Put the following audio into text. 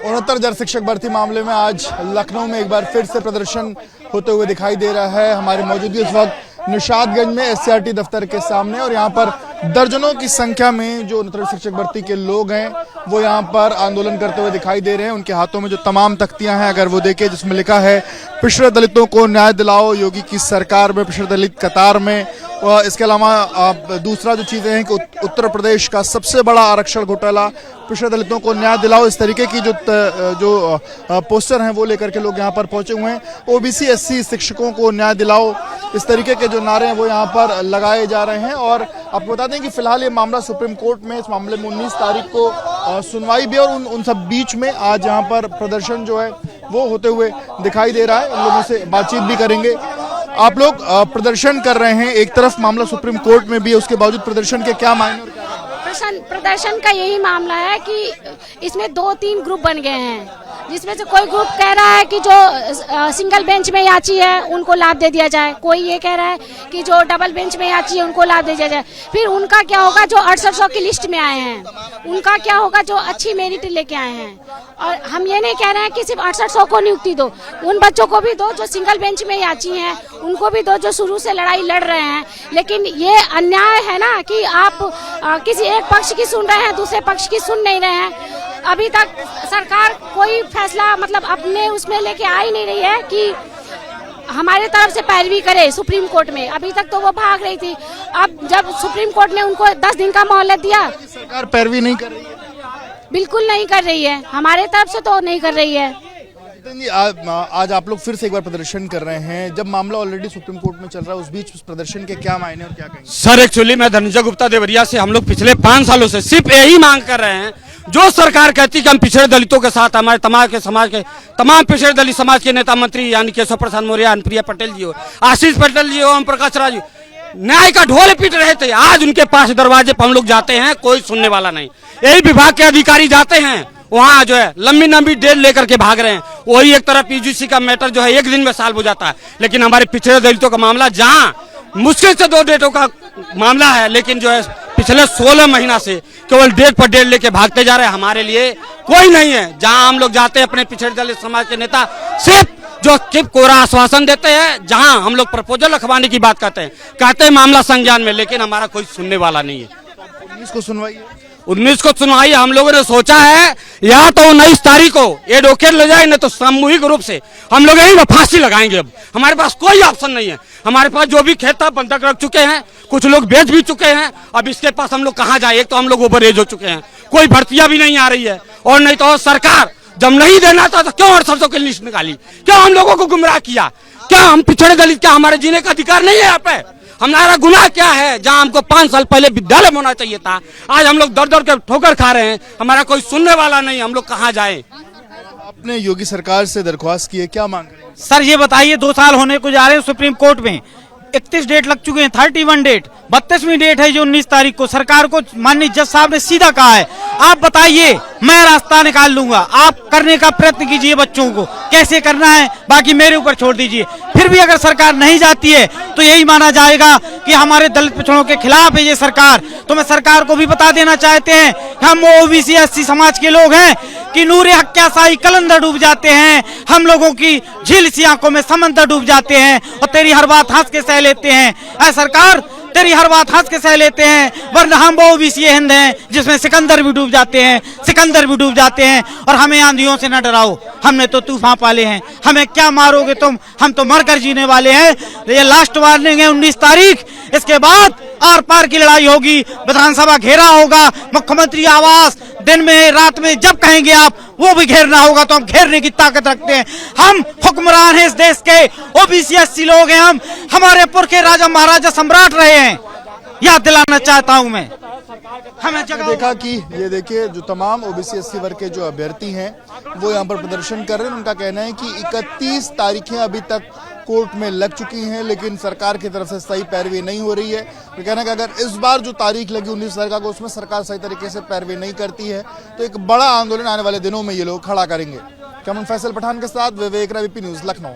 69,000 शिक्षक भर्ती मामले में आज लखनऊ में एक बार फिर से प्रदर्शन होते हुए दिखाई दे रहा है। हमारी मौजूदगी इस वक्त निशादगंज में एससीईआरटी दफ्तर के सामने और यहाँ पर दर्जनों की संख्या में जो 69 शिक्षक भर्ती के लोग हैं वो यहाँ पर आंदोलन करते हुए दिखाई दे रहे हैं। उनके हाथों में जो तमाम तख्तियां हैं अगर वो देखें जिसमें लिखा है पिछड़े दलितों को न्याय दिलाओ, योगी की सरकार में पिछड़े दलित कतार में। और इसके अलावा दूसरा जो चीजें हैं कि उत्तर प्रदेश का सबसे बड़ा आरक्षण घोटाला, पिछड़े दलितों को न्याय दिलाओ, इस तरीके की जो पोस्टर हैं वो लेकर के लोग यहाँ पर पहुंचे हुए हैं। ओबीसी एससी शिक्षकों को न्याय दिलाओ, इस तरीके के जो नारे हैं वो यहाँ पर लगाए जा रहे हैं। और आपको बता दें कि फिलहाल ये मामला सुप्रीम कोर्ट में, इस मामले में 19 तारीख को सुनवाई भी और उन सब बीच में आज यहाँ पर प्रदर्शन जो है वो होते हुए दिखाई दे रहा है। उन लोगों से बातचीत भी करेंगे। आप लोग प्रदर्शन कर रहे हैं, एक तरफ मामला सुप्रीम कोर्ट में भी है, उसके बावजूद प्रदर्शन के क्या मायने? प्रदर्शन का यही मामला है कि इसमें 2-3 ग्रुप बन गए हैं, जिसमें से कोई ग्रुप कह रहा है कि जो सिंगल बेंच में याची है उनको लाभ दे दिया जाए, कोई ये कह रहा है कि जो डबल बेंच में याची है उनको लाभ दे दिया जाए। फिर उनका क्या होगा जो 6800 की लिस्ट में आए हैं, उनका क्या होगा जो अच्छी मेरिट लेके आए हैं। और हम ये नहीं कह रहे हैं कि सिर्फ 6800 को नियुक्ति दो, उन बच्चों को भी दो जो सिंगल बेंच में याची हैं, उनको भी दो जो शुरू से लड़ाई लड़ रहे हैं। लेकिन ये अन्याय है ना कि आप किसी एक पक्ष की सुन रहे हैं, दूसरे पक्ष की सुन नहीं रहे हैं। अभी तक सरकार कोई फैसला मतलब अपने उसमें लेके आ ही नहीं रही है कि हमारे तरफ से पैरवी करे सुप्रीम कोर्ट में। अभी तक तो वो भाग रही थी, अब जब सुप्रीम कोर्ट ने उनको 10 दिन का मोहलत दिया, सरकार पैरवी नहीं कर रही है, बिल्कुल नहीं कर रही है, हमारे तरफ से तो नहीं कर रही है। आज आप लोग फिर से एक बार प्रदर्शन कर रहे हैं, जब मामला ऑलरेडी सुप्रीम कोर्ट में चल रहा है, उस बीच उस प्रदर्शन के क्या मायने और क्या कहेंगे? सर एक्चुअली मैं धनंजय गुप्ता देवरिया से, हम लोग पिछले 5 सालों से सिर्फ यही मांग कर रहे हैं, जो सरकार कहती कि हम पिछड़े दलितों के साथ, हमारे समाज के तमाम पिछड़े दलित समाज के नेता मंत्री यानी केशव प्रसाद मौर्य, अनुप्रिया पटेल जी हो, आशीष पटेल जी हो, ओम प्रकाश राज जी न्याय का ढोल पीट रहे थे। आज उनके पास दरवाजे पर हम लोग जाते हैं, कोई सुनने वाला नहीं। यही विभाग के अधिकारी जाते हैं, वहाँ जो है लंबी डेट लेकर के भाग रहे हैं। वही एक तरफ यूजीसी का मैटर जो है 1 दिन में सॉल्व हो जाता है, लेकिन हमारे पिछड़े दलितों का मामला जहाँ मुश्किल से 2 डेटों का मामला है, लेकिन जो है पिछले 16 महीना से केवल डेट पर डेट लेके भागते जा रहे हैं। हमारे लिए कोई नहीं है। जहाँ हम लोग जाते हैं अपने पिछड़े दलित समाज के नेता सिर्फ जो कोरा आश्वासन देते हैं, जहाँ हम लोग प्रपोजल रखवाने की बात कहते हैं मामला संज्ञान में, लेकिन हमारा कोई सुनने वाला नहीं है। 19 को सुनवाई है, 19 को सुनवाई। हम लोगों ने सोचा है या तो 19 तारीख को एडवोकेट ले जाए, नहीं तो सामूहिक रूप से हम लोग यही फांसी लगाएंगे। अब हमारे पास कोई ऑप्शन नहीं है। हमारे पास जो भी खेत था बंधक रख चुके हैं, कुछ लोग बेच भी चुके हैं। अब इसके पास हम लोग कहाँ जाए? एक तो हम लोग ओवर एज हो चुके हैं, कोई भर्तियां भी नहीं आ रही है, और नहीं तो सरकार जब नहीं देना था तो क्यों 6800 की लिस्ट निकाली? क्यों हम लोगों को गुमराह किया? क्या हम पिछड़े दलित, क्या हमारे जीने का अधिकार नहीं है यहाँ पे? हमारा गुनाह क्या है? जहाँ हमको 5 साल पहले विद्यालय में होना चाहिए था, आज हम लोग दर के ठोकर खा रहे हैं। हमारा कोई सुनने वाला नहीं, हम लोग कहाँ जाए? आपने योगी सरकार से दरख्वास्त की है, क्या मांग रहे हैं? सर ये बताइए, 2 साल होने को जा रहे हैं सुप्रीम कोर्ट में, 31 डेट लग चुके हैं, 31 डेट, 32वीं डेट है जो 19 तारीख को। सरकार को माननीय जज साहब ने सीधा कहा है, आप बताइए मैं रास्ता निकाल लूंगा, आप करने का प्रयत्न कीजिए, बच्चों को कैसे करना है बाकी मेरे ऊपर छोड़ दीजिए। फिर भी अगर सरकार नहीं जाती है तो यही माना जाएगा कि हमारे दलित पिछड़ों के खिलाफ है ये सरकार। तो मैं सरकार को भी बता देना चाहते हैं, हम ओबीसी एससी समाज के लोग हैं कि नूरे हक्यासाई कलंदर डूब जाते हैं, हम लोगों की झील सी आंखों में समंदर डूब जाते हैं, और तेरी हर बात हंस के सह लेते हैं। ऐ सरकार, तेरी हर बात हंस के सह लेते हैं, वरना हम वो ओबीसी हिंद हैं जिसमें सिकंदर भी डूब जाते हैं, सिकंदर भी डूब जाते हैं। और हमें आंधियों से न डराओ, हमने तो तूफान पाले हैं, हमें क्या मारोगे तुम, हम तो मरकर जीने वाले हैं। ये लास्ट वार्निंग है 19 तारीख, इसके बाद आर पार की लड़ाई होगी, विधानसभा घेरा होगा, मुख्यमंत्री आवास दिन में रात में जब कहेंगे आप वो भी घेरना होगा, तो हम घेरने की ताकत रखते हैं। हम हुक्मरान हैं इस देश के, ओबीसी एससी लोग हैं हम, हमारे पुरखे राजा महाराजा सम्राट रहे हैं, याद दिलाना चाहता हूं मैं। हमें देखा कि ये देखिए जो तमाम ओबीसी एससी वर्ग के जो अभ्यर्थी हैं वो यहाँ पर प्रदर्शन कर रहे हैं। उनका कहना है कि 31 तारीखें अभी तक कोर्ट में लग चुकी हैं, लेकिन सरकार की तरफ से सही पैरवी नहीं हो रही है। तो कहना है कि अगर इस बार जो तारीख लगी 19 तारीख को, उसमें सरकार सही तरीके से पैरवी नहीं करती है तो एक बड़ा आंदोलन आने वाले दिनों में ये लोग खड़ा करेंगे। कैमरामैन फैसल पठान के साथ विवेक, वीपी न्यूज, लखनऊ।